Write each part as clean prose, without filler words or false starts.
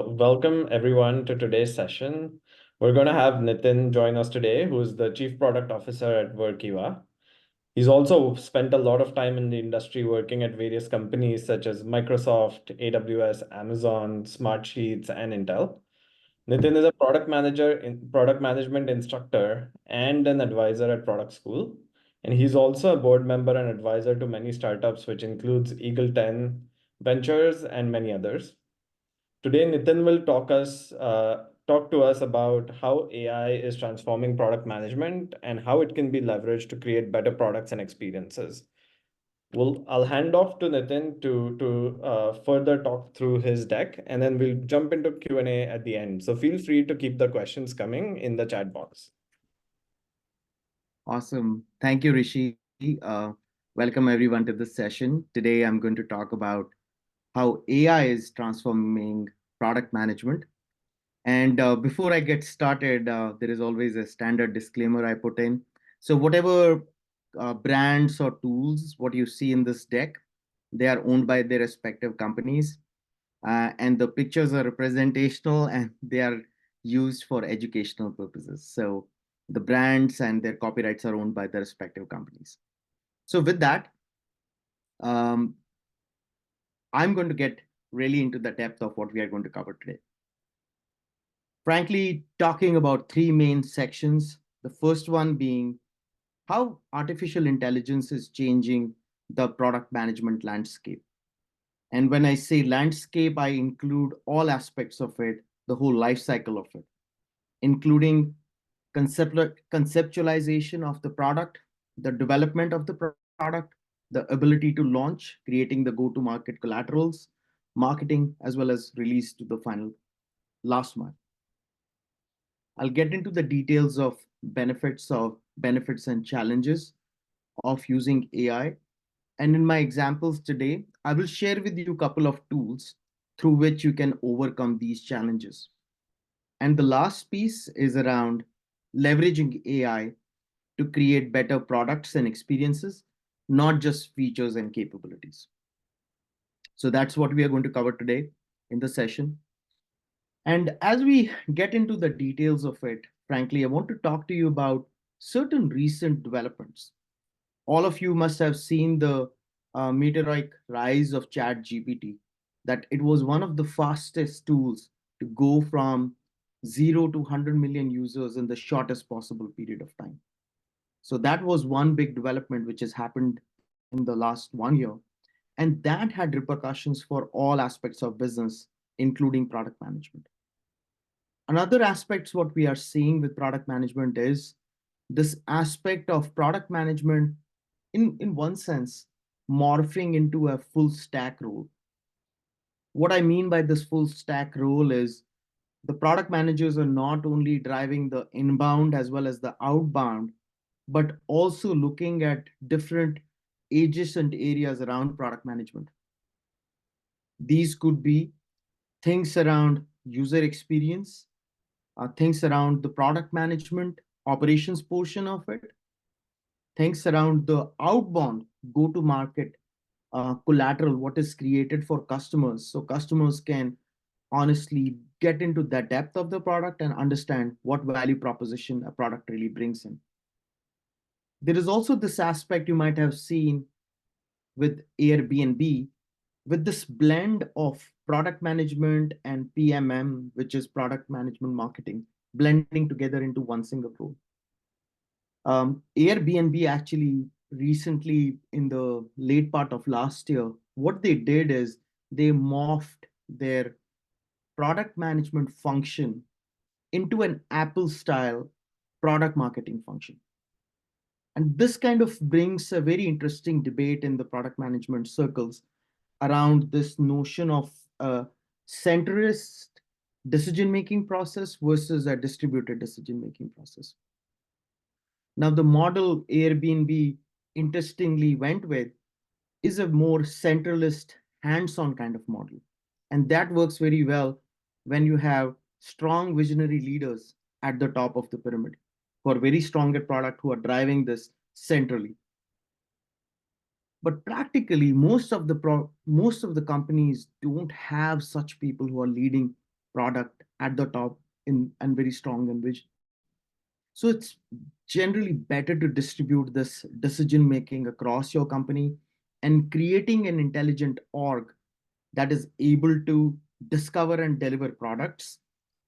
Welcome everyone to today's session. We're going to have Nitin join us today, who is the Chief Product Officer at Workiva. He's also spent a lot of time in the industry working at various companies such as Microsoft, AWS, Amazon, Smartsheets, and Intel. Nitin is a product management instructor and an advisor at Product School. And he's also a board member and advisor to many startups, which includes Eagle 10 Ventures and many others. Today, Nitin will talk to us about how AI is transforming product management and how it can be leveraged to create better products and experiences. I'll hand off to Nitin to further talk through his deck, and then we'll jump into Q&A at the end. So feel free to keep the questions coming in the chat box. Awesome. Thank you, Rishi. Welcome everyone to this session. Today, I'm going to talk about how AI is transforming product management. And before I get started, there is always a standard disclaimer I put in. So whatever brands or tools, what you see in this deck, they are owned by their respective companies. And the pictures are representational and they are used for educational purposes. So the brands and their copyrights are owned by the respective companies. So with that, I'm going to get really into the depth of what we are going to cover today. Frankly, talking about three main sections. The first one being how artificial intelligence is changing the product management landscape. And when I say landscape, I include all aspects of it, the whole life cycle of it, including conceptualization of the product, the development of the product, the ability to launch, creating the go-to-market collaterals, marketing, as well as release to the final last mile. I'll get into the details of benefits and challenges of using AI. And in my examples today, I will share with you a couple of tools through which you can overcome these challenges. And the last piece is around leveraging AI to create better products and experiences, not just features and capabilities. So that's what we are going to cover today in the session. And as we get into the details of it, frankly, I want to talk to you about certain recent developments. All of you must have seen the meteoric rise of ChatGPT, that it was one of the fastest tools to go from 0 to 100 million users in the shortest possible period of time. So that was one big development which has happened in the last 1 year. And that had repercussions for all aspects of business, including product management. Another aspect, what we are seeing with product management is this aspect of product management, in one sense, morphing into a full stack role. What I mean by this full stack role is the product managers are not only driving the inbound as well as the outbound, but also looking at different adjacent areas around product management. These could be things around user experience, things around the product management, operations portion of it, things around the outbound go-to-market collateral, what is created for customers, so customers can honestly get into the depth of the product and understand what value proposition a product really brings in. There is also this aspect you might have seen with Airbnb, with this blend of product management and PMM, which is product management marketing, blending together into one single role. Airbnb actually recently, in the late part of last year, what they did is they morphed their product management function into an Apple style product marketing function. And this kind of brings a very interesting debate in the product management circles around this notion of a centrist decision-making process versus a distributed decision-making process. Now, the model Airbnb interestingly went with is a more centralist, hands-on kind of model. And that works very well when you have strong visionary leaders at the top of the pyramid for very strong at product who are driving this centrally. But practically, most of the companies don't have such people who are leading product at the top in and very strong in vision. So it's generally better to distribute this decision making across your company and creating an intelligent org that is able to discover and deliver products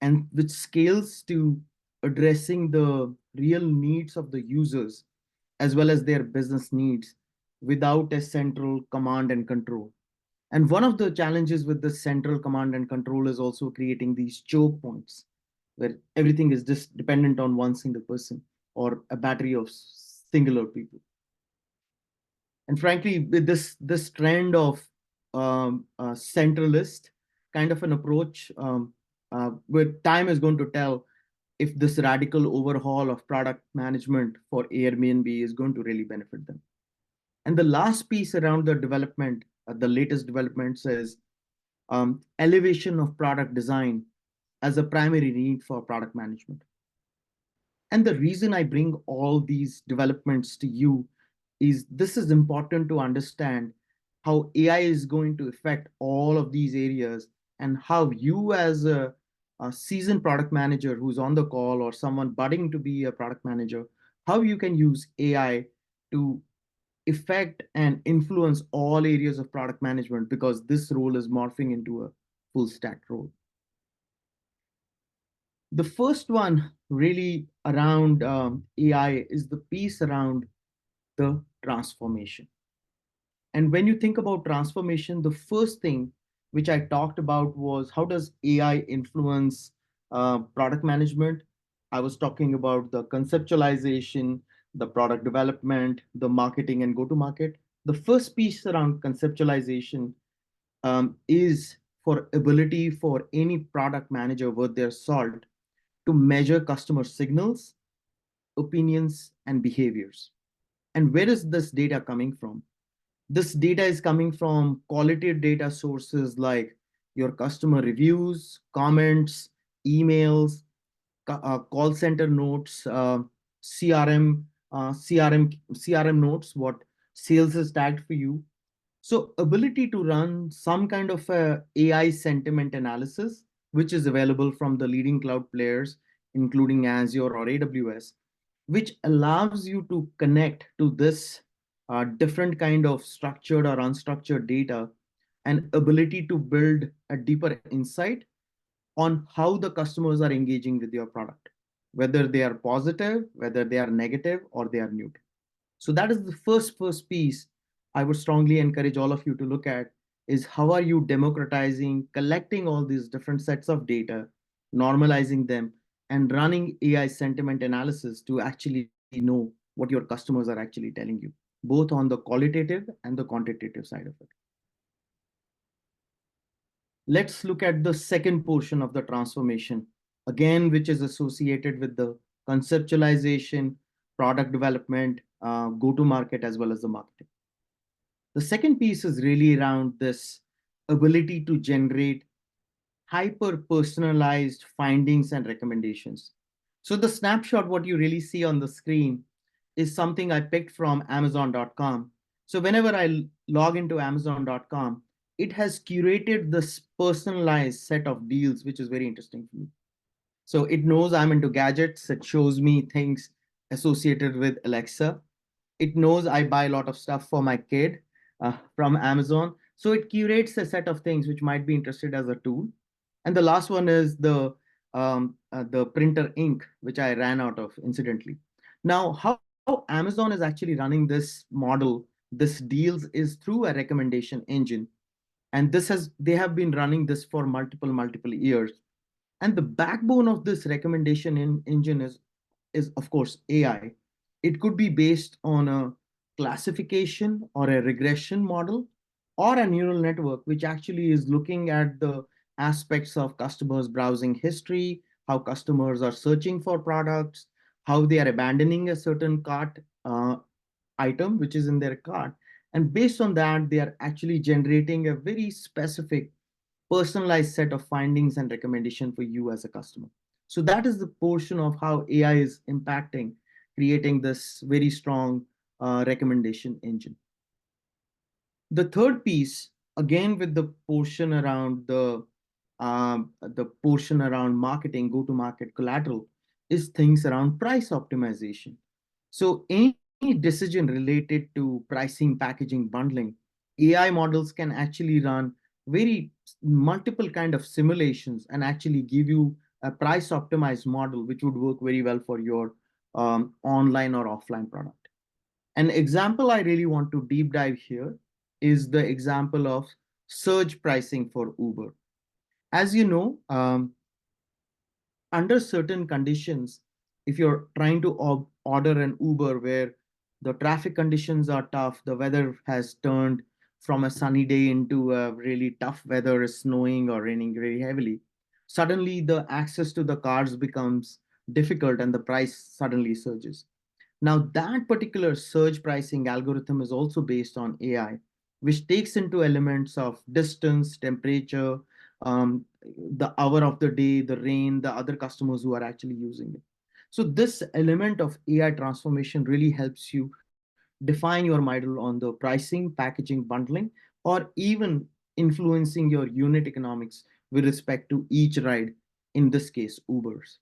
and which scales to addressing the real needs of the users as well as their business needs without a central command and control. And one of the challenges with the central command and control is also creating these choke points where everything is just dependent on one single person or a battery of singular people. And frankly, with this trend of centralist kind of an approach, with time is going to tell if this radical overhaul of product management for Airbnb is going to really benefit them. And the last piece around the development, the latest developments is elevation of product design as a primary need for product management. And the reason I bring all these developments to you is this is important to understand how AI is going to affect all of these areas and how you as a seasoned product manager who's on the call or someone budding to be a product manager, how you can use AI to affect and influence all areas of product management because this role is morphing into a full stack role. The first one really around AI is the piece around the transformation. And when you think about transformation, the first thing which I talked about was how does AI influence product management? I was talking about the conceptualization, the product development, the marketing and go to market. The first piece around conceptualization is for ability for any product manager worth their salt to measure customer signals, opinions, and behaviors. And where is this data coming from? This data is coming from qualitative data sources like your customer reviews, comments, emails, call center notes, CRM notes, what sales is tagged for you. So ability to run some kind of a AI sentiment analysis, which is available from the leading cloud players, including Azure or AWS, which allows you to connect to this different kind of structured or unstructured data and ability to build a deeper insight on how the customers are engaging with your product, whether they are positive, whether they are negative, or they are neutral. So that is the first piece I would strongly encourage all of you to look at is how are you democratizing, collecting all these different sets of data, normalizing them, and running AI sentiment analysis to actually know what your customers are actually telling you, both on the qualitative and the quantitative side of it. Let's look at the second portion of the transformation, again, which is associated with the conceptualization, product development, go to market, as well as the marketing. The second piece is really around this ability to generate hyper personalized findings and recommendations. So, the snapshot, what you really see on the screen, is something I picked from Amazon.com. So, whenever I log into Amazon.com, it has curated this personalized set of deals, which is very interesting for me. So, it knows I'm into gadgets, it shows me things associated with Alexa. It knows I buy a lot of stuff for my kid from Amazon. So it curates a set of things which might be interested as a tool. And the last one is the printer ink, which I ran out of incidentally. Now, how Amazon is actually running this model, this deals is through a recommendation engine. And they have been running this for multiple years. And the backbone of this recommendation engine is of course AI. It could be based on a classification or a regression model or a neural network, which actually is looking at the aspects of customers' browsing history, how customers are searching for products, how they are abandoning a certain cart item which is in their cart. And based on that, they are actually generating a very specific personalized set of findings and recommendation for you as a customer. So that is the portion of how AI is impacting, creating this very strong recommendation engine. The third piece, again with the portion around the the portion around marketing, go to market collateral, is things around price optimization. So any decision related to pricing, packaging, bundling, AI models can actually run very multiple kind of simulations and actually give you a price optimized model, which would work very well for your online or offline product. An example I really want to deep dive here is the example of surge pricing for Uber. As you know, under certain conditions, if you're trying to order an Uber where the traffic conditions are tough, the weather has turned from a sunny day into a really tough weather, is snowing or raining very heavily, suddenly the access to the cars becomes difficult and the price suddenly surges. Now, that particular surge pricing algorithm is also based on AI, which takes into elements of distance, temperature, the hour of the day, the rain, the other customers who are actually using it. So, this element of AI transformation really helps you define your model on the pricing, packaging, bundling, or even influencing your unit economics with respect to each ride, in this case, Ubers.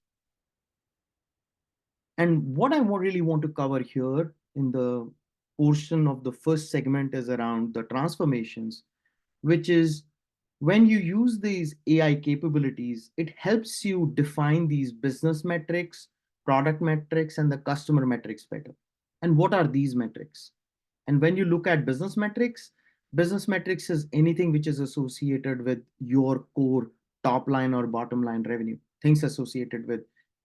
And what I really want to cover here in the portion of the first segment is around the transformations, which is when you use these AI capabilities, it helps you define these business metrics, product metrics, and the customer metrics better. And what are these metrics? And when you look at business metrics is anything which is associated with your core top line or bottom line revenue, things associated with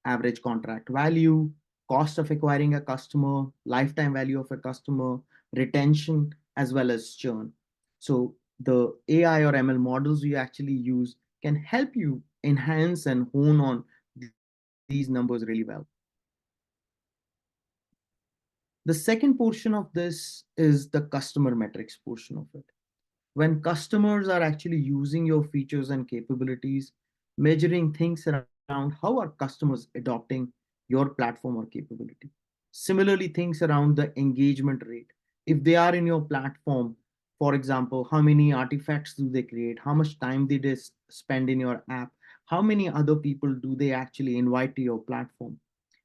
average contract value, cost of acquiring a customer, lifetime value of a customer, retention, as well as churn. So the AI or ML models you actually use can help you enhance and hone on these numbers really well. The second portion of this is the customer metrics portion of it. When customers are actually using your features and capabilities, measuring things around how are customers adopting your platform or capability. Similarly, things around the engagement rate. If they are in your platform, for example, how many artifacts do they create? How much time did they spend in your app? How many other people do they actually invite to your platform?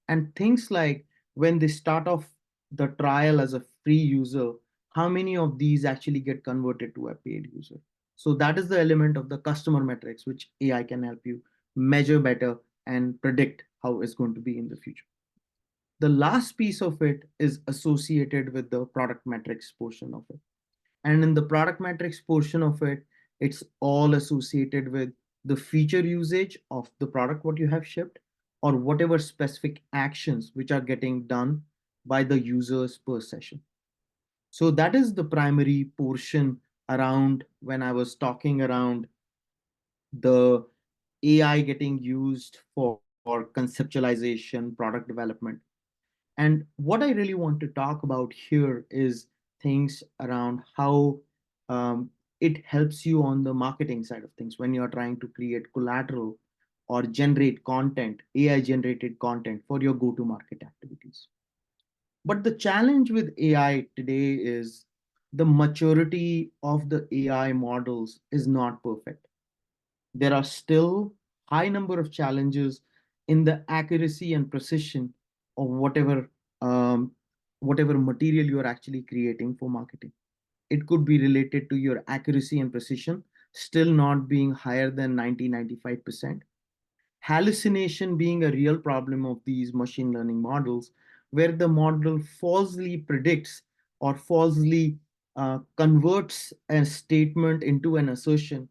And things like when they start off the trial as a free user, how many of these actually get converted to a paid user? So that is the element of the customer metrics which AI can help you measure better and predict how it's going to be in the future. The last piece of it is associated with the product metrics portion of it. And in the product metrics portion of it, it's all associated with the feature usage of the product what you have shipped, or whatever specific actions which are getting done by the users per session. So that is the primary portion around when I was talking around the AI getting used for conceptualization, product development. And what I really want to talk about here is things around how it helps you on the marketing side of things when you're trying to create collateral or generate content, AI generated content for your go to market activities. But the challenge with AI today is the maturity of the AI models is not perfect. There are still high number of challenges in the accuracy and precision of um, whatever material you are actually creating for marketing. It could be related to your accuracy and precision still not being higher than 90-95%. Hallucination being a real problem of these machine learning models, where the model falsely predicts or falsely converts a statement into an assertion,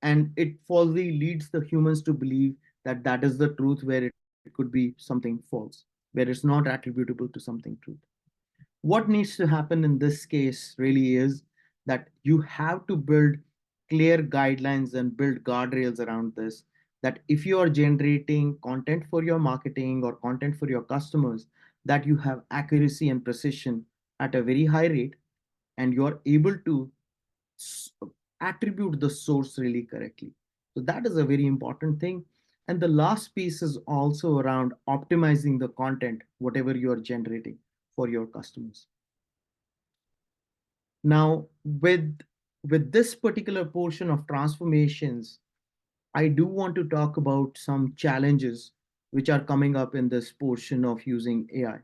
and it falsely leads the humans to believe that that is the truth where it could be something false, where it's not attributable to something truth. What needs to happen in this case really is that you have to build clear guidelines and build guardrails around this, that if you are generating content for your marketing or content for your customers, that you have accuracy and precision at a very high rate, and you are able to attribute the source really correctly. So that is a very important thing. And the last piece is also around optimizing the content, whatever you are generating for your customers. Now, with this particular portion of transformations, I do want to talk about some challenges which are coming up in this portion of using AI.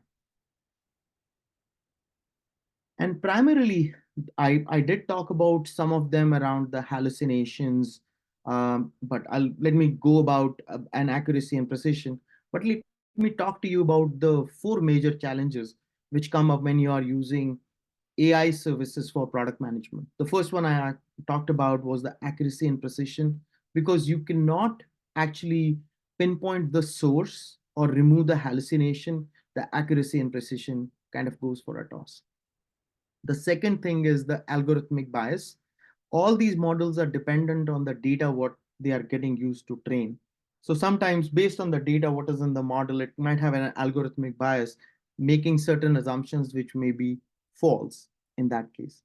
And primarily, I did talk about some of them around the hallucinations, but let me go about an accuracy and precision. But let me talk to you about the four major challenges which come up when you are using AI services for product management. The first one I talked about was the accuracy and precision, because you cannot actually pinpoint the source or remove the hallucination. The accuracy and precision kind of goes for a toss. The second thing is the algorithmic bias. All these models are dependent on the data what they are getting used to train. So sometimes based on the data what is in the model, it might have an algorithmic bias, making certain assumptions which may be false in that case.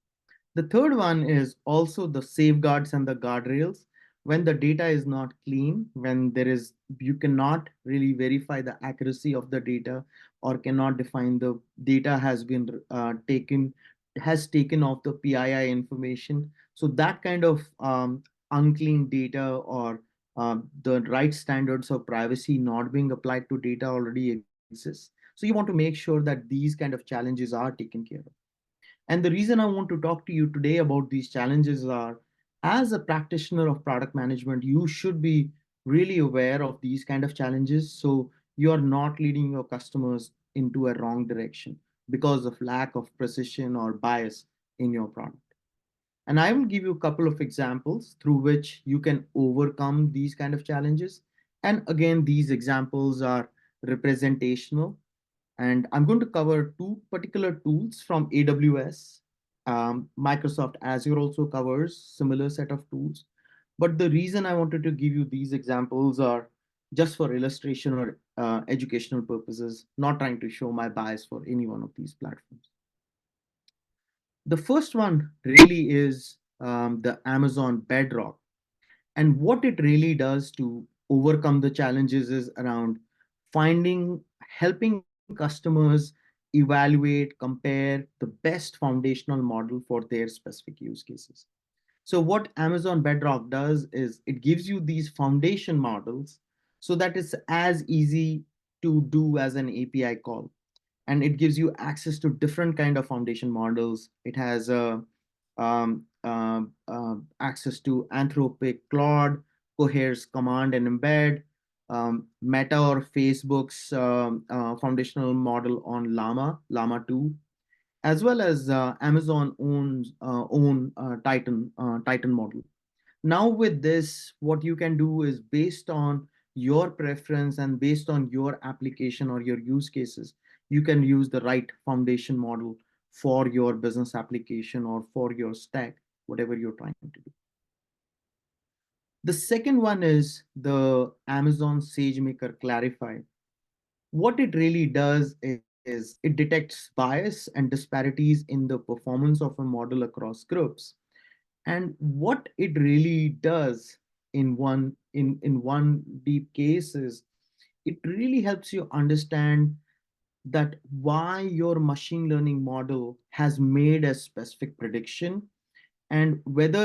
The third one is also the safeguards and the guardrails. When the data is not clean, when there is, you cannot really verify the accuracy of the data, or cannot define the data has been has taken off the PII information. So that kind of unclean data, or the right standards of privacy not being applied to data already exists. So you want to make sure that these kind of challenges are taken care of. And the reason I want to talk to you today about these challenges are, as a practitioner of product management, you should be really aware of these kind of challenges. So you are not leading your customers into a wrong direction because of lack of precision or bias in your product. And I will give you a couple of examples through which you can overcome these kind of challenges. And again, these examples are representational, and I'm going to cover two particular tools from AWS. Microsoft Azure also covers similar set of tools. But the reason I wanted to give you these examples are just for illustration or educational purposes, not trying to show my bias for any one of these platforms. The first one really is the Amazon Bedrock. And what it really does to overcome the challenges is around helping customers evaluate, compare the best foundational model for their specific use cases. So what Amazon Bedrock does is it gives you these foundation models so that it's as easy to do as an API call, and it gives you access to different kind of foundation models. It has access to Anthropic Claude, Cohere's Command and Embed, Meta or Facebook's foundational model on Llama 2, as well as Amazon owns own Titan model. Now with this, what you can do is, based on your preference and based on your application or your use cases, you can use the right foundation model for your business application or for your stack, whatever you're trying to do. The second one is the Amazon SageMaker Clarify. What it really does is it detects bias and disparities in the performance of a model across groups. And what it really does in one deep case is, it really helps you understand that why your machine learning model has made a specific prediction, and whether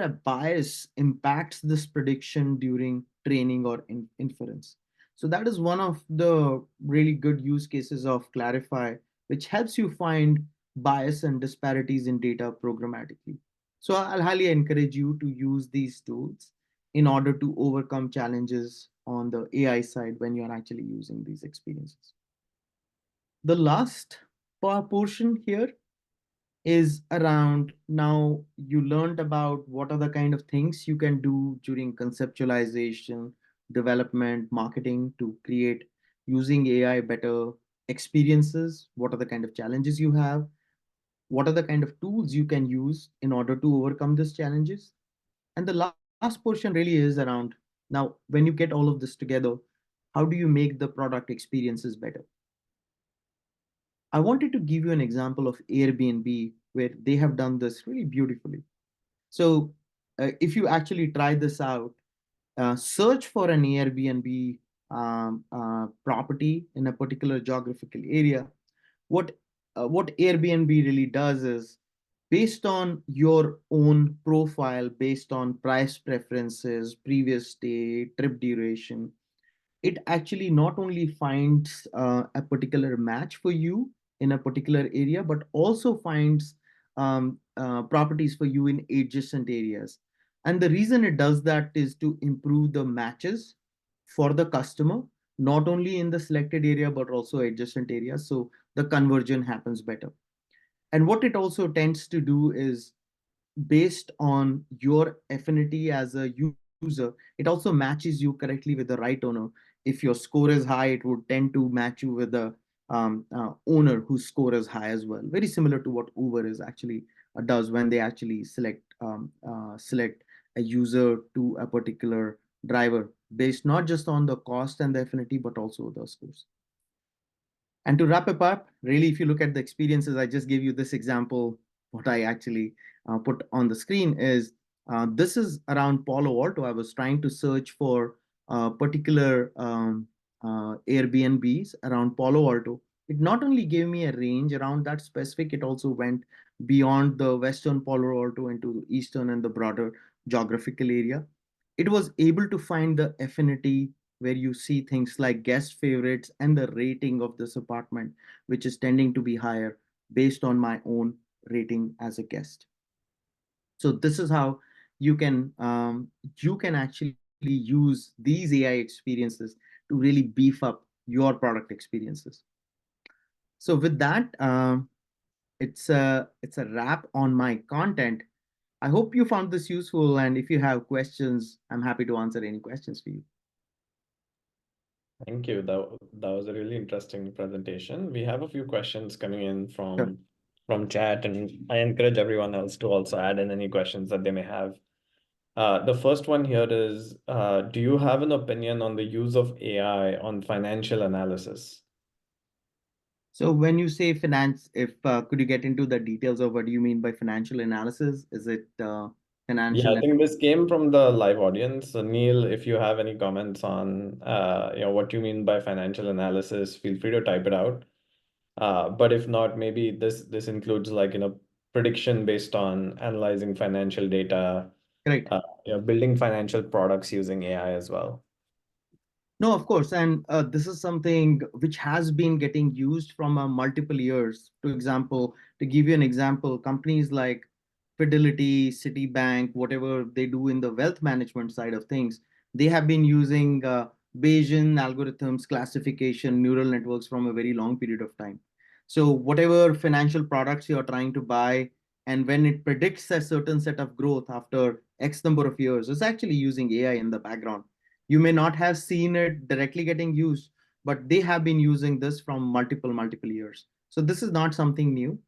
a bias impacts this prediction during training or inference. So that is one of the really good use cases of Clarify, which helps you find bias and disparities in data programmatically. So I'll highly encourage you to use these tools in order to overcome challenges on the AI side when you're actually using these experiences. The last portion here is around, now you learned about what are the kind of things you can do during conceptualization, development, marketing to create using AI better experiences. What are the kind of challenges you have? What are the kind of tools you can use in order to overcome these challenges? And the last portion really is around, now when you get all of this together, how do you make the product experiences better? I wanted to give you an example of Airbnb where they have done this really beautifully. So, if you actually try this out, search for an Airbnb property in a particular geographical area. What what Airbnb really does is based on your own profile, based on price preferences, previous stay, trip duration, it actually not only finds a particular match for you in a particular area, but also finds properties for you in adjacent areas. And the reason it does that is to improve the matches for the customer, not only in the selected area, but also adjacent areas. So the conversion happens better. And what it also tends to do is, based on your affinity as a user, it also matches you correctly with the right owner. If your score is high, it would tend to match you with the owner whose score is high as well. Very similar to what Uber is actually does when they actually select a user to a particular driver based not just on the cost and the affinity, but also the scores. And to wrap it up, really, if you look at the experiences, I just gave you this example. What I actually put on the screen is this is around Palo Alto. I was trying to search for particular Airbnbs around Palo Alto. It not only gave me a range around that specific, it also went beyond the Western Palo Alto into the Eastern and the broader geographical area. It was able to find the affinity where you see things like guest favorites and the rating of this apartment, which is tending to be higher based on my own rating as a guest. So this is how you can actually use these AI experiences to really beef up your product experiences. So with that, it's a wrap on my content. I hope you found this useful, and if you have questions, I'm happy to answer any questions for you. Thank you. That was a really interesting presentation. We have a few questions coming in Sure. from chat, and I encourage everyone else to also add in any questions that they may have. The first one here is, do you have an opinion on the use of AI on financial analysis? So when you say finance, if could you get into the details of what do you mean by financial analysis? Is it Yeah, financial? I think this came from the live audience. So Neil, if you have any comments on what you mean by financial analysis, feel free to type it out. But if not, maybe this includes like prediction based on analyzing financial data, Correct. building financial products using AI as well. No, of course, and this is something which has been getting used from multiple years. To example, to give you an example, companies like Fidelity, Citibank, whatever they do in the wealth management side of things, they have been using Bayesian algorithms, classification, neural networks from a very long period of time. So whatever financial products you are trying to buy, and when it predicts a certain set of growth after X number of years, it's actually using AI in the background. You may not have seen it directly getting used, but they have been using this from multiple years. So this is not something new.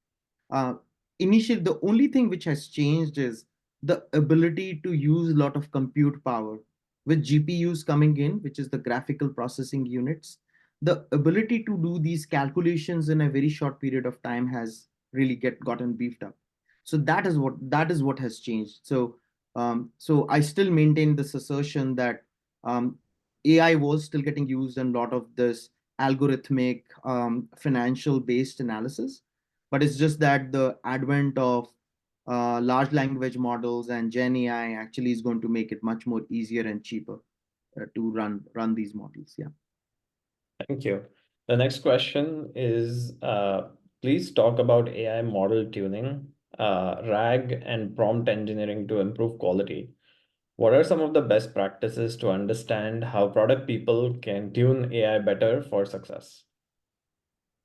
uh, Initially, the only thing which has changed is the ability to use a lot of compute power with GPUs coming in, which is the graphical processing units. The ability to do these calculations in a very short period of time has really gotten beefed up. So that is what has changed. So I still maintain this assertion that um, AI was still getting used in a lot of this algorithmic financial based analysis, but it's just that the advent of large language models and Gen AI actually is going to make it much more easier and cheaper to run these models. Yeah. Thank you. The next question is, please talk about AI model tuning, RAG, and prompt engineering to improve quality. What are some of the best practices to understand how product people can tune AI better for success?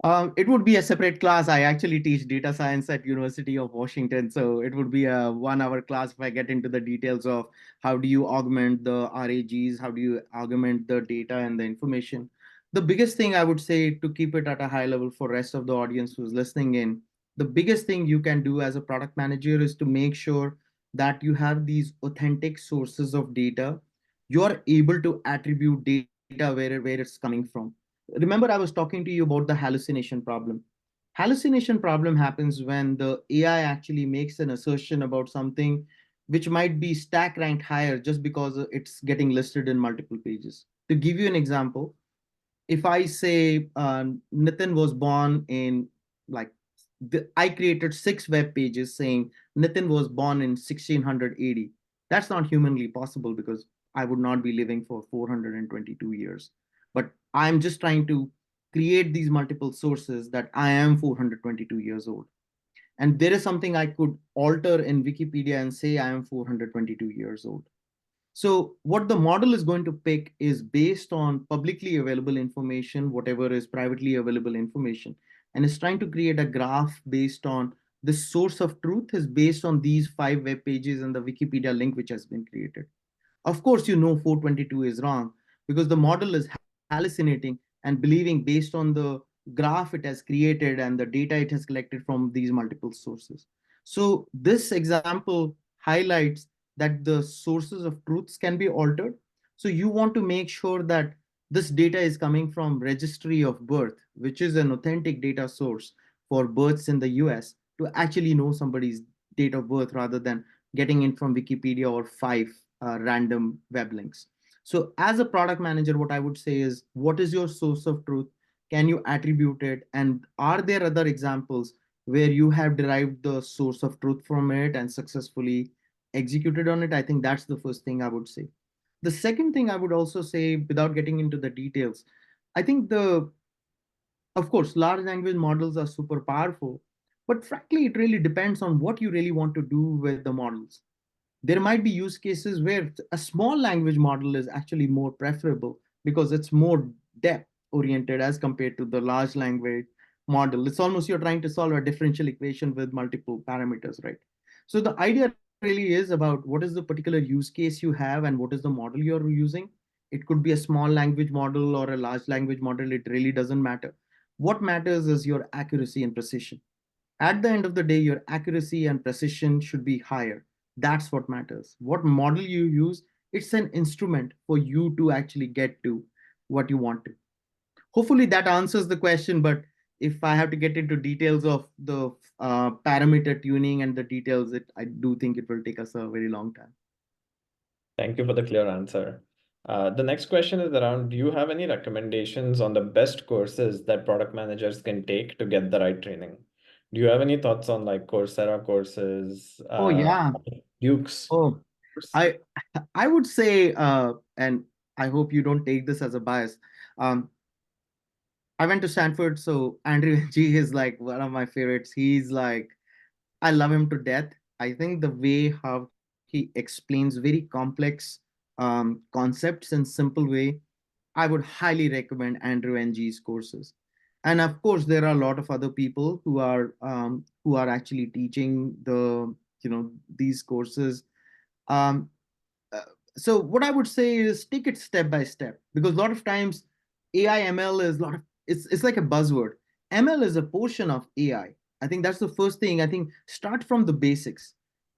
It would be a separate class. I actually teach data science at University of Washington, so it would be a 1 hour class if I get into the details of how do you augment the RAGs, how do you augment the data and the information. The biggest thing I would say, to keep it at a high level for rest of the audience who's listening in, the biggest thing you can do as a product manager is to make sure that you have these authentic sources of data. You're able to attribute data where it's coming from. Remember, I was talking to you about the hallucination problem. Hallucination problem happens when the AI actually makes an assertion about something which might be stack ranked higher just because it's getting listed in multiple pages. To give you an example, if I say Nitin was born in like I created 6 web pages saying Nitin was born in 1680. That's not humanly possible because I would not be living for 422 years. But I'm just trying to create these multiple sources that I am 422 years old. And there is something I could alter in Wikipedia and say I am 422 years old. So what the model is going to pick is based on publicly available information, whatever is privately available information, and is trying to create a graph based on the source of truth is based on these 5 web pages and the Wikipedia link which has been created. Of course, 422 is wrong because the model is hallucinating and believing based on the graph it has created and the data it has collected from these multiple sources. So this example highlights that the sources of truths can be altered. So you want to make sure that this data is coming from registry of birth, which is an authentic data source for births in the US to actually know somebody's date of birth rather than getting it from Wikipedia or five random web links. So as a product manager, what I would say is, what is your source of truth? Can you attribute it? And are there other examples where you have derived the source of truth from it and successfully executed on it? I think that's the first thing I would say. The second thing I would also say, without getting into the details, I think of course, large language models are super powerful, but frankly, it really depends on what you really want to do with the models. There might be use cases where a small language model is actually more preferable because it's more depth oriented as compared to the large language model. It's almost you're trying to solve a differential equation with multiple parameters, right? So the idea really is about what is the particular use case you have and what is the model you're using. It could be a small language model or a large language model. It really doesn't matter. What matters is your accuracy and precision. At the end of the day, your accuracy and precision should be higher. That's what matters. What model you use, it's an instrument for you to actually get to what you want to. Hopefully that answers the question, but if I have to get into details of the parameter tuning and the details, I do think it will take us a very long time. Thank you for the clear answer. The next question is around, do you have any recommendations on the best courses that product managers can take to get the right training? Do you have any thoughts on like Coursera courses, Oh yeah. Duke's Oh, course? I I would say, and I hope you don't take this as a bias. Um, I went to Stanford, so Andrew G is like one of my favorites. He's like, I love him to death. I think the way how he explains very complex concepts in simple way, I would highly recommend Andrew Ng's courses. And of course, there are a lot of other people who are actually teaching these courses. Um, uh, so what I would say is take it step by step because a lot of times AI ML is a lot of it's like a buzzword. ML is a portion of AI. I think that's the first thing. I think start from the basics.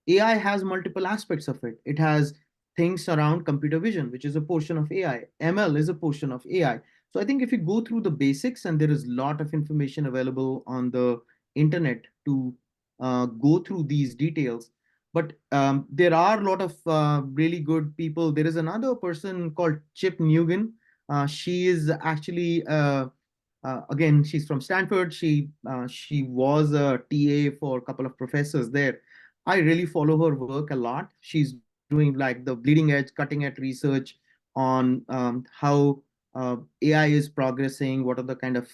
AI has multiple aspects of it. It has things around computer vision, which is a portion of AI. ML is a portion of AI. So I think if you go through the basics, and there is a lot of information available on the internet to go through these details, but there are a lot of really good people. There is another person called Chip Nugent. She is actually again, she's from Stanford. She was a TA for a couple of professors there. I really follow her work a lot. She's doing like the bleeding edge, cutting edge research on how AI is progressing. What are the kind of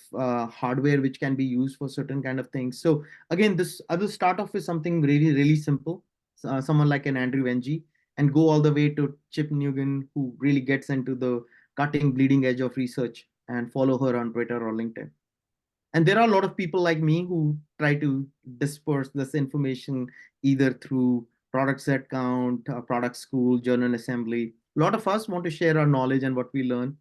hardware which can be used for certain kind of things. So again, this I will start off with something really really simple. Someone like an Andrew Ng, and go all the way to Chip Nugent, who really gets into the cutting bleeding edge of research, and follow her on Twitter or LinkedIn. And there are a lot of people like me who try to disperse this information either through product set count, product school, journal assembly. A lot of us want to share our knowledge and what we learn.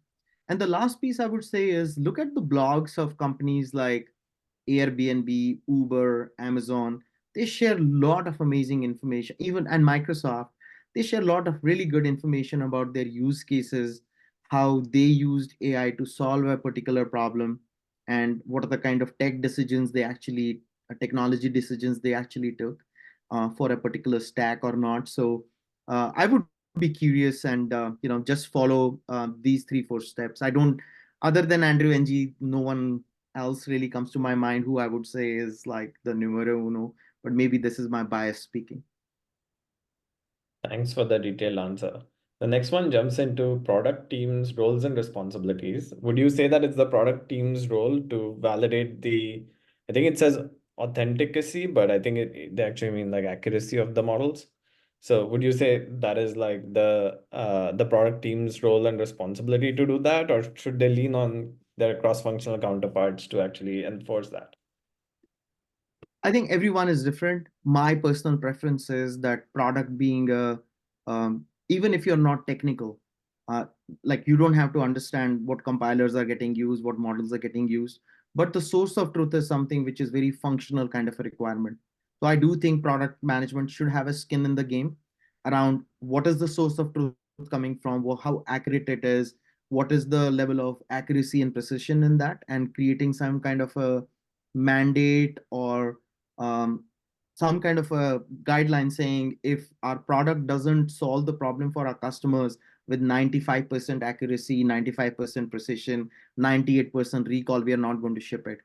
And the last piece I would say is look at the blogs of companies like Airbnb, Uber, Amazon. They share a lot of amazing information, even and Microsoft. They share a lot of really good information about their use cases, how they used AI to solve a particular problem, and what are the kind of technology decisions they actually took for a particular stack or not. So I would be curious and just follow these 3 4 steps. I don't, other than Andrew Ng, no one else really comes to my mind who I would say is like the numero uno, but maybe this is my bias speaking. Thanks for the detailed answer. The next one jumps into product teams' roles and responsibilities. Would you say that it's the product team's role to validate I think it says authenticacy, but I think they actually mean like accuracy of the models. So would you say that is like the product team's role and responsibility to do that, or should they lean on their cross-functional counterparts to actually enforce that? I think everyone is different. My personal preference is that product being even if you're not technical, uh, like you don't have to understand what compilers are getting used, what models are getting used, but the source of truth is something which is very functional kind of a requirement. So I do think product management should have a skin in the game around what is the source of truth coming from, how accurate it is, what is the level of accuracy and precision in that, and creating some kind of a mandate or um, some kind of a guideline saying if our product doesn't solve the problem for our customers with 95% accuracy, 95% precision, 98% recall, we are not going to ship it.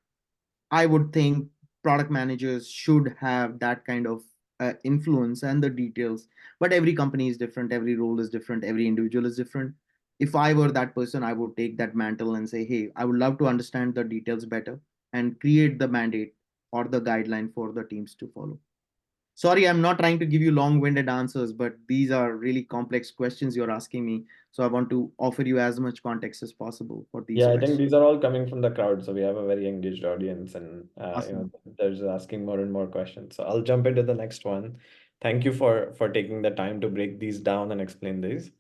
I would think product managers should have that kind of influence and the details. But every company is different, every role is different, every individual is different. If I were that person, I would take that mantle and say, hey, I would love to understand the details better and create the mandate or the guideline for the teams to follow. Sorry, I'm not trying to give you long winded answers, but these are really complex questions you're asking me. So I want to offer you as much context as possible for these Yeah, I think questions. these are all coming from the crowd, so we have a very engaged audience, and Awesome. there's asking more and more questions. So I'll jump into the next one. Thank you for taking the time to break these down and explain these.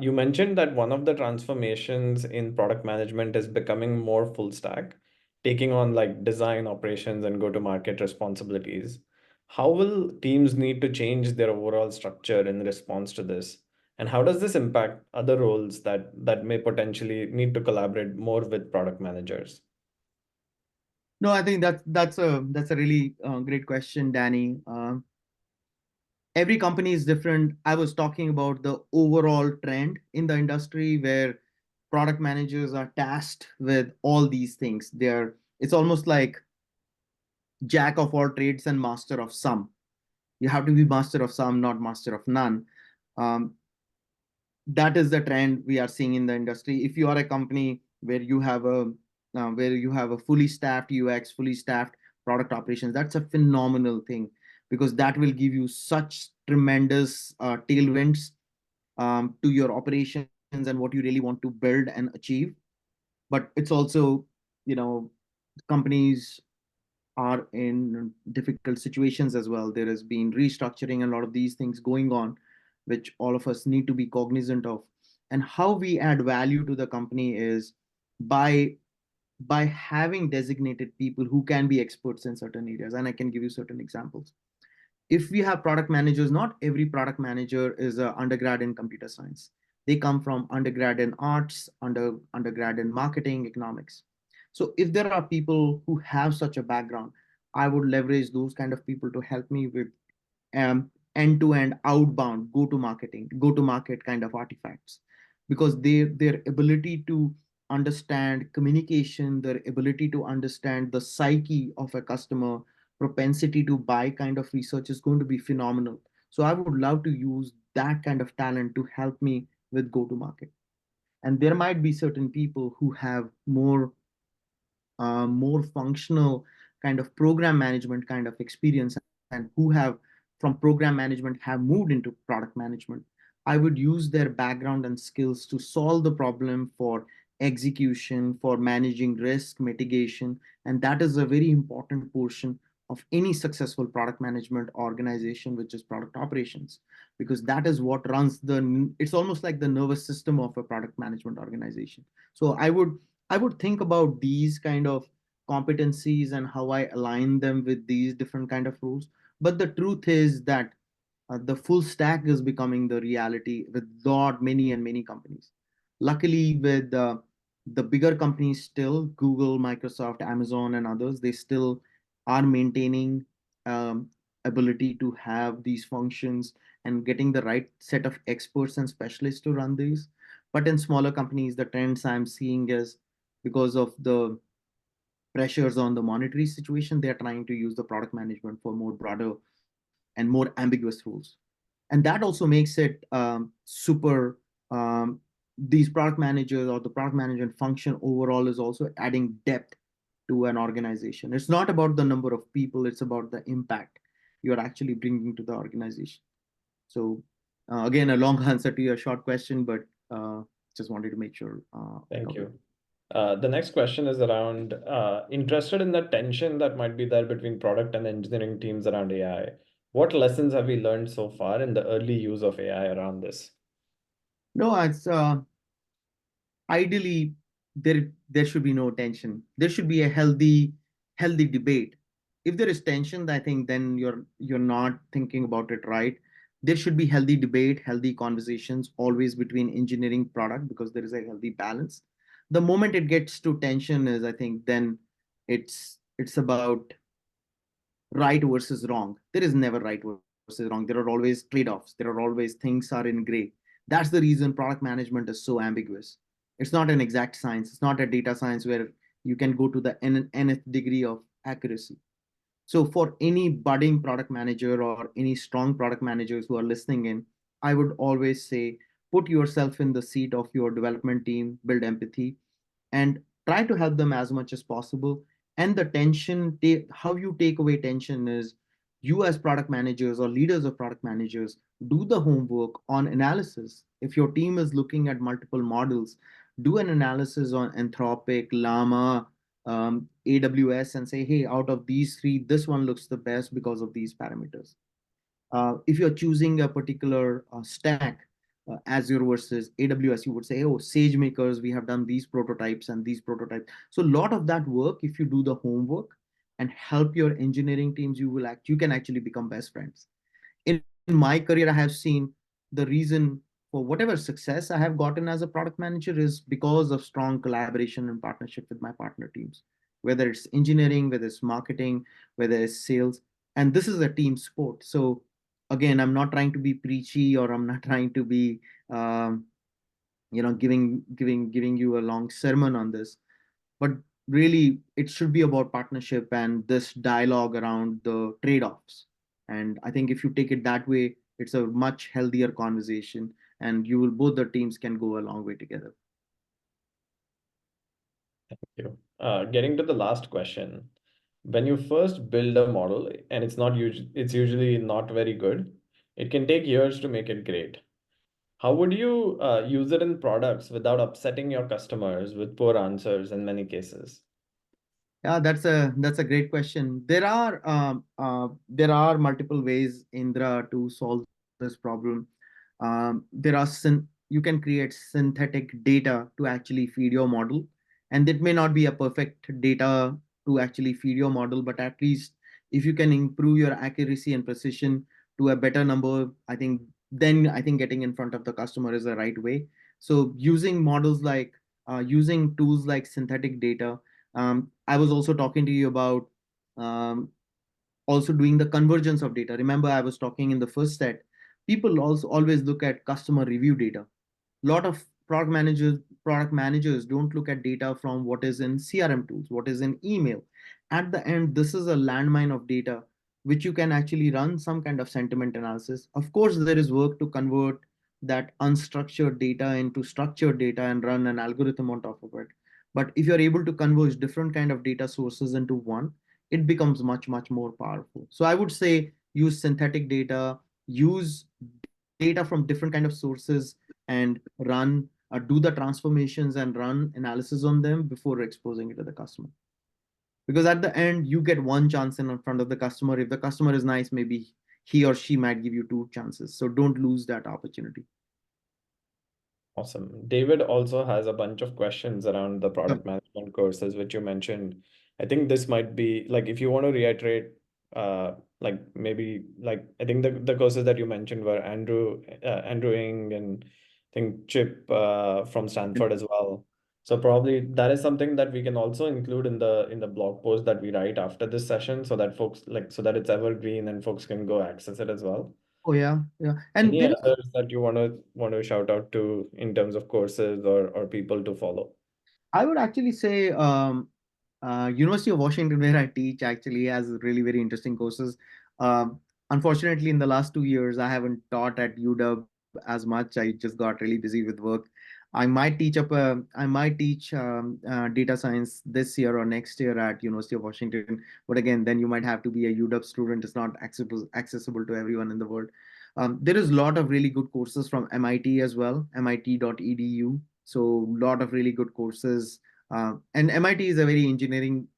You mentioned that one of the transformations in product management is becoming more full stack, taking on like design, operations, and go-to-market responsibilities. How will teams need to change their overall structure in response to this? And how does this impact other roles that may potentially need to collaborate more with product managers? No, I think that's a really great question, Danny. Every company is different. I was talking about the overall trend in the industry where product managers are tasked with all these things. It's almost like jack of all trades and master of some. You have to be master of some, not master of none. Um, that is the trend we are seeing in the industry. If you are a company where you have a fully staffed UX, fully staffed product operations, that's a phenomenal thing because that will give you such tremendous tailwinds to your operations and what you really want to build and achieve. But it's also, you know, companies are in difficult situations as well. There has been restructuring and a lot of these things going on, which all of us need to be cognizant of. And how we add value to the company is by by having designated people who can be experts in certain areas. And I can give you certain examples. If we have product managers, not every product manager is an undergrad in computer science. They come from undergrad in arts, undergrad in marketing, economics. So if there are people who have such a background, I would leverage those kind of people to help me with end-to-end outbound go-to-market kind of artifacts, because their ability to understand communication, their ability to understand the psyche of a customer, propensity to buy kind of research is going to be phenomenal. So I would love to use that kind of talent to help me with go-to-market. And there might be certain people who have more functional kind of program management kind of experience and who have from program management have moved into product management. I would use their background and skills to solve the problem for execution, for managing risk mitigation, and that is a very important portion of any successful product management organization, which is product operations, because that is what runs it's almost like the nervous system of a product management organization. So I would think about these kind of competencies and how I align them with these different kind of roles. But the truth is that the full stack is becoming the reality with lot many and many companies. Luckily, with the bigger companies still, Google, Microsoft, Amazon, and others, they still are maintaining um, ability to have these functions and getting the right set of experts and specialists to run these. But in smaller companies, the trends I'm seeing is because of the pressures on the monetary situation, they are trying to use the product management for more broader and more ambiguous roles. And that also makes it super. These product managers or the product management function overall is also adding depth to an organization. It's not about the number of people, it's about the impact you're actually bringing to the organization. So, again, a long answer to your short question, but just wanted to make sure I Thank covered. you. The next question is around interested in the tension that might be there between product and engineering teams around AI. What lessons have we learned so far in the early use of AI around this? No, it's ideally there should be no tension. There should be a healthy debate. If there is tension, I think then you're not thinking about it right. There should be healthy debate, healthy conversations always between engineering product, because there is a healthy balance. The moment it gets to tension is, I think, then it's about right versus wrong. There is never right versus wrong. There are always trade-offs. There are always things are in gray. That's the reason product management is so ambiguous. It's not an exact science. It's not a data science where you can go to the nth degree of accuracy. So for any budding product manager or any strong product managers who are listening in, I would always say put yourself in the seat of your development team, build empathy, and try to help them as much as possible. And the tension, how you take away tension is you as product managers or leaders of product managers do the homework on analysis. If your team is looking at multiple models, do an analysis on Anthropic, Llama, AWS, and say, hey, out of these three, this one looks the best because of these parameters. If you're choosing a particular stack, Azure versus AWS, you would say, oh, SageMakers, we have done these prototypes and these prototypes. So a lot of that work, if you do the homework and help your engineering teams, you can actually become best friends. In my career, I have seen the reason for whatever success I have gotten as a product manager is because of strong collaboration and partnership with my partner teams, whether it's engineering, whether it's marketing, whether it's sales. And this is a team sport. So again, I'm not trying to be preachy, or I'm not trying to be um, giving you a long sermon on this, but really it should be about partnership and this dialogue around the trade-offs. And I think if you take it that way, it's a much healthier conversation, and you will both the teams can go a long way together. Thank you. Getting to the last question. When you first build a model and it's usually not very good, it can take years to make it great. How would you use it in products without upsetting your customers with poor answers in many cases? Yeah, that's a great question. There are multiple ways, Indra, to solve this problem. You can create synthetic data to actually feed your model, and it may not be a perfect data to actually feed your model, but at least if you can improve your accuracy and precision to a better number, I think getting in front of the customer is the right way. So using tools like synthetic data. I was also talking to you about um, also doing the convergence of data. Remember, I was talking in the first set. People also always look at customer review data. A lot of product managers don't look at data from what is in CRM tools, what is in email. At the end, this is a landmine of data which you can actually run some kind of sentiment analysis. Of course, there is work to convert that unstructured data into structured data and run an algorithm on top of it. But if you're able to converge different kind of data sources into one, it becomes much more powerful. So I would say use synthetic data, use data from different kind of sources, and do the transformations and run analysis on them before exposing it to the customer. Because at the end, you get one chance in front of the customer. If the customer is nice, maybe he or she might give you two chances. So don't lose that opportunity. Awesome. David also has a bunch of questions around the Sure. product management courses, which you mentioned. I think this might be like if you want to reiterate, like maybe like I think the courses that you mentioned were Andrew Ng, and I think Chip from Stanford as well. So probably that is something that we can also include in the blog post that we write after this session, so that folks so that it's evergreen and folks can go access it as well. Oh yeah, yeah. And Any there is, others that you want to shout out to in terms of courses or people to follow? I would actually say, University of Washington, where I teach, actually has really very interesting courses. Um, Unfortunately, in the last 2 years, I haven't taught at UW as much. I just got really busy with work. I might teach data science this year or next year at University of Washington. But again, then you might have to be a UW student. It's not accessible to everyone in the world. There is a lot of really good courses from MIT as well, MIT.edu. So a lot of really good courses, and MIT is a very engineering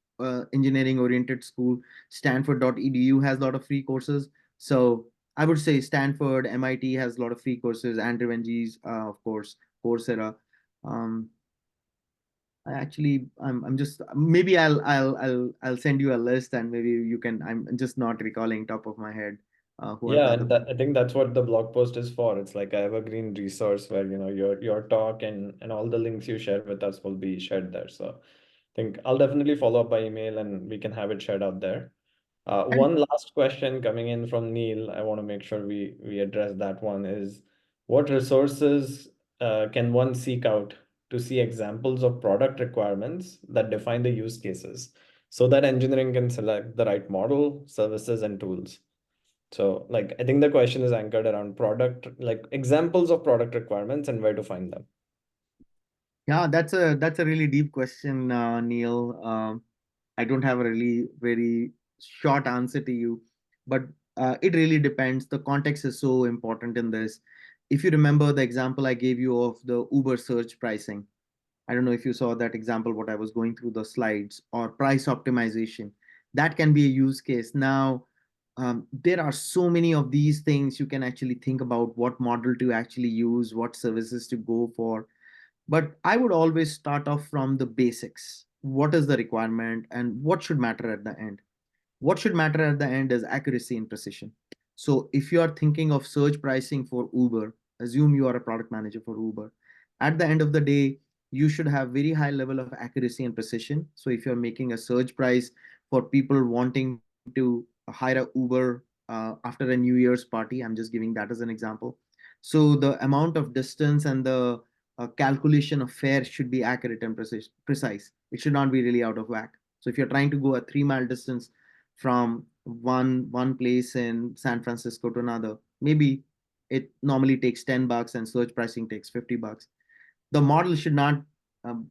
oriented school. Stanford.edu has a lot of free courses. So I would say Stanford, MIT has a lot of free courses. Andrew Ng's, of course, Coursera. Um, I'm just maybe I'll send you a list, and maybe you can. I'm just not recalling top of my head who are the Yeah, other. and I think that's what the blog post is for. It's like a evergreen resource where, your talk and all the links you share with us will be shared there. So I think I'll definitely follow up by email and we can have it shared out there. And One last question coming in from Neil. I want to make sure we address that one is what resources can one seek out to see examples of product requirements that define the use cases so that engineering can select the right model, services, and tools. So, like, I think the question is anchored around product, like examples of product requirements and where to find them. yeah, that's a really deep question, Neil. I don't have a really very short answer to you, but it really depends. The context is so important in this. If you remember the example I gave you of the Uber search pricing, I don't know if you saw that example, what I was going through the slides, or price optimization. That can be a use case. Now, there are so many of these things you can actually think about what model to actually use, what services to go for. But I would always start off from the basics. What is the requirement and what should matter at the end? What should matter at the end is accuracy and precision. So if you are thinking of surge pricing for Uber, assume you are a product manager for Uber. At the end of the day, you should have very high level of accuracy and precision. So if you're making a surge price for people wanting to hire a Uber after a New Year's party, I'm just giving that as an example. So the amount of distance and the calculation of fare should be accurate and precise. It should not be really out of whack. So if you're trying to go a 3 mile distance from one place in San Francisco to another, maybe it normally takes $10 and search pricing takes $50. The model should not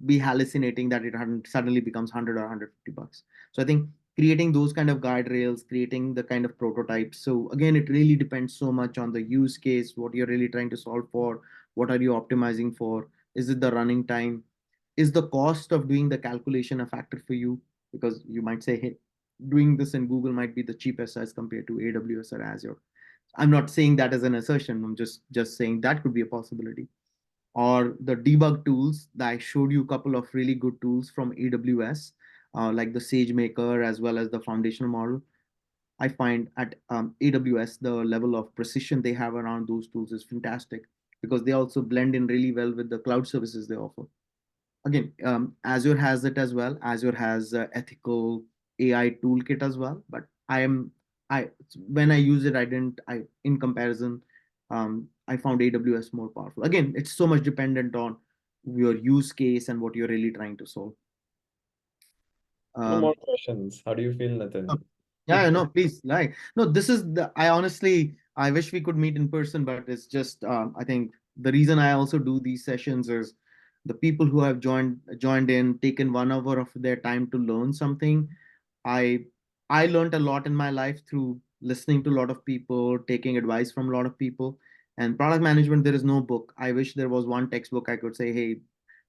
be hallucinating that it suddenly becomes 100 or $150. So I think creating those kind of guide rails, creating the kind of prototypes. So again, it really depends so much on the use case, what you're really trying to solve for, what are you optimizing for, is it the running time, is the cost of doing the calculation a factor for you? Because you might say, hey, doing this in Google might be the cheapest as compared to AWS or Azure. I'm not saying that as an assertion. I'm just saying that could be a possibility. Or the debug tools that I showed you a couple of really good tools from AWS, like the SageMaker as well as the foundational model. I find at AWS the level of precision they have around those tools is fantastic because they also blend in really well with the cloud services they offer. Again, Azure has it as well. Azure has ethical AI toolkit as well. But I when I use it, I didn't. I in comparison, I found AWS more powerful. Again, it's so much dependent on your use case and what you're really trying to solve. No more Um, questions. How do you feel, Oh, Nitin? yeah, no, please, like, no, this is the, I honestly, I wish we could meet in person, but it's just, I think the reason I also do these sessions is the people who have joined in, taken 1 hour of their time to learn something. I, I learned a lot in my life through listening to a lot of people, taking advice from a lot of people. And product management, there is no book. I wish there was one textbook I could say, hey,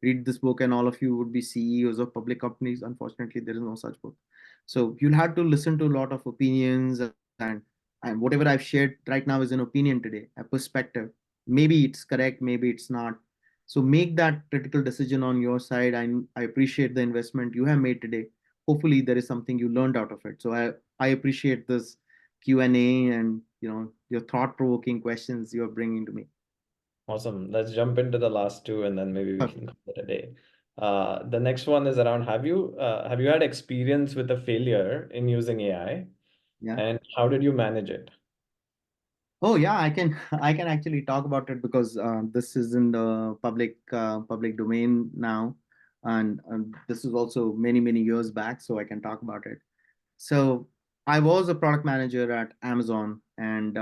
read this book and all of you would be CEOs of public companies. Unfortunately, there is no such book. So you'll have to listen to a lot of opinions, and whatever I've shared right now is an opinion today, a perspective. Maybe it's correct, maybe it's not. So make that critical decision on your side. I appreciate the investment you have made today. Hopefully there is something you learned out of it. So I appreciate this Q&A and your thought-provoking questions you're bringing to me. Awesome. Let's jump into the last two and then maybe we Sure. can call it a day. The next one is around have you had experience with a failure in using AI Yeah. and how did you manage it? Oh yeah, I can actually talk about it because this is in the public domain now. and this is also many years back, so I can talk about it. So I was a product manager at Amazon, and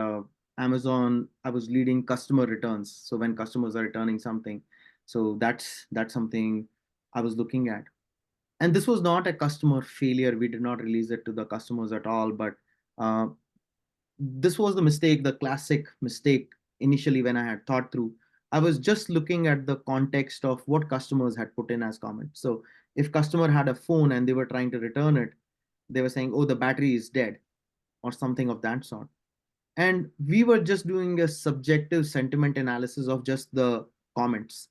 Amazon, I was leading customer returns. So when customers are returning something, so that's something I was looking at. And this was not a customer failure. We did not release it to the customers at all, but uh, this was the mistake, the classic mistake initially when I had thought through. I was just looking at the context of what customers had put in as comments. So if customer had a phone and they were trying to return it, they were saying, "Oh, the battery is dead," or something of that sort. And we were just doing a subjective sentiment analysis of just the comments,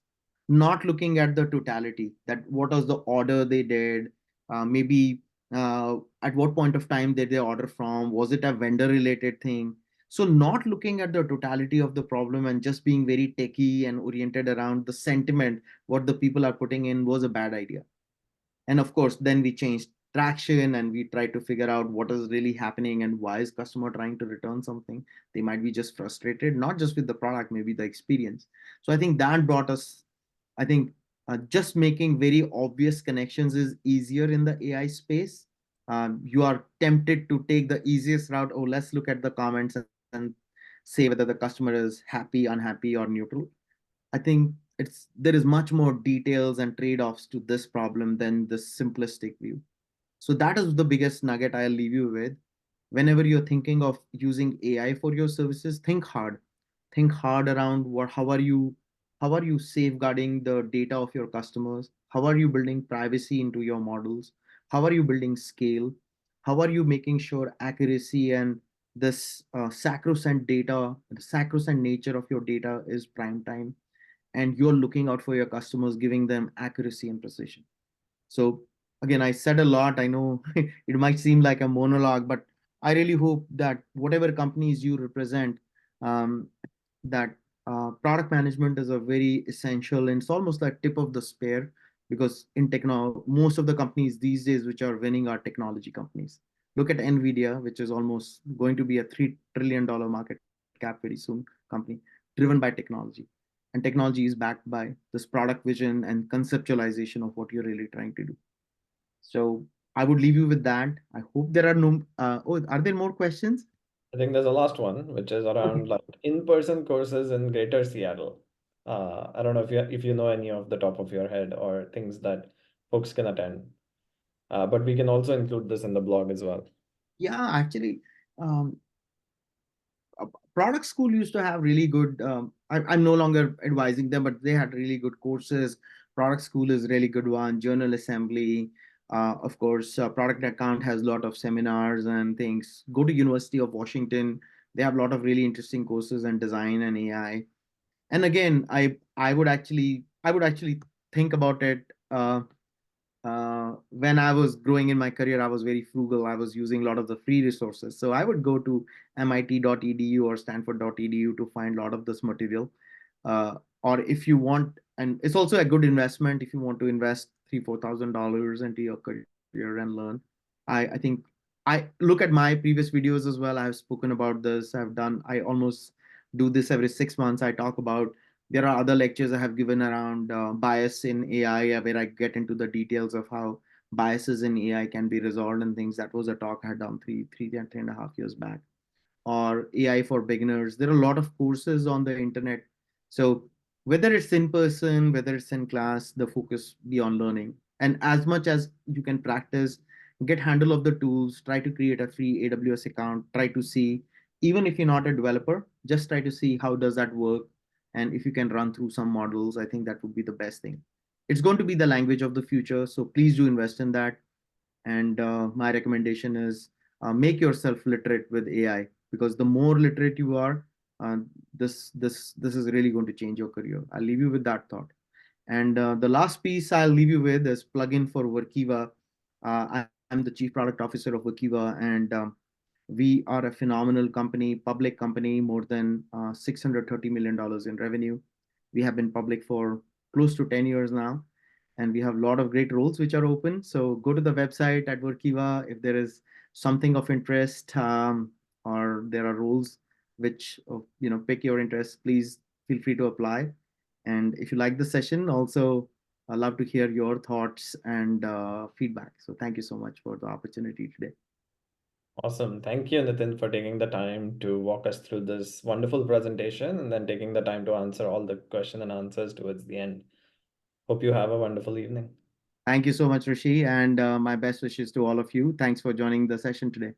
not looking at the totality, that what was the order they did, maybe at what point of time did they order from, was it a vendor related thing. So not looking at the totality of the problem and just being very techy and oriented around the sentiment, what the people are putting in, was a bad idea. And of course then we changed traction and we tried to figure out what is really happening and why is customer trying to return something. They might be just frustrated, not just with the product, maybe the experience. So I think that brought us, I think, just making very obvious connections is easier in the AI space. You are tempted to take the easiest route. Oh, let's look at the comments and say whether the customer is happy, unhappy, or neutral. I think there is much more details and trade-offs to this problem than the simplistic view. So that is the biggest nugget I'll leave you with. Whenever you're thinking of using AI for your services, think hard. Think hard around how are you safeguarding the data of your customers? How are you building privacy into your models? How are you building scale? How are you making sure accuracy and this sacrosanct data, the sacrosanct nature of your data is prime time, and you're looking out for your customers, giving them accuracy and precision. So again, I said a lot. I know it might seem like a monologue, but I really hope that whatever companies you represent, um, that product management is a very essential, and it's almost like tip of the spear, because in techno, most of the companies these days which are winning are technology companies. Look at Nvidia, which is almost going to be a $3 trillion market cap very soon company, driven by technology. And technology is backed by this product vision and conceptualization of what you're really trying to do. So I would leave you with that. I hope there are no. Oh, are there more questions? I think there's a last one, which is Okay. around like in-person courses in Greater Seattle. I don't know if you know any of the top of your head or things that folks can attend. But we can also include this in the blog as well. Yeah, actually, um, product school used to have really good. I'm no longer advising them, but they had really good courses. Product school is really good one. Journal assembly, of course. Product account has a lot of seminars and things. Go to University of Washington. They have a lot of really interesting courses in design and AI. And again, I would actually think about it. When I was growing in my career, I was very frugal. I was using a lot of the free resources. So I would go to MIT.edu or Stanford.edu to find a lot of this material. Or if you want, and it's also a good investment if you want to invest $3,000-4,000 into your career and learn. I think I look at my previous videos as well. I've spoken about this. I almost do this every 6 months. I talk about, there are other lectures I have given around bias in AI, where I get into the details of how biases in AI can be resolved and things. That was a talk I had done three and a half years back. Or AI for beginners. There are a lot of courses on the internet. So whether it's in person, whether it's in class, the focus be on learning. And as much as you can practice, get handle of the tools, try to create a free AWS account, try to see, even if you're not a developer, just try to see how does that work. And if you can run through some models, I think that would be the best thing. It's going to be the language of the future. So please do invest in that. And my recommendation is make yourself literate with AI, because the more literate you are, uh, this is really going to change your career. I'll leave you with that thought. And the last piece I'll leave you with is plugin for Workiva. I'm the chief product officer of Workiva, and we are a phenomenal company, public company, more than $630 million in revenue. We have been public for close to 10 years now, and we have a lot of great roles which are open. So go to the website at Workiva if there is something of interest, or there are roles which pick your interest. Please feel free to apply. And if you like the session, also I love to hear your thoughts and feedback. So thank you so much for the opportunity today. Awesome. Thank you, Nitin, for taking the time to walk us through this wonderful presentation and then taking the time to answer all the question and answers towards the end. Hope you have a wonderful evening. Thank you so much, Rishi, and my best wishes to all of you. Thanks for joining the session today.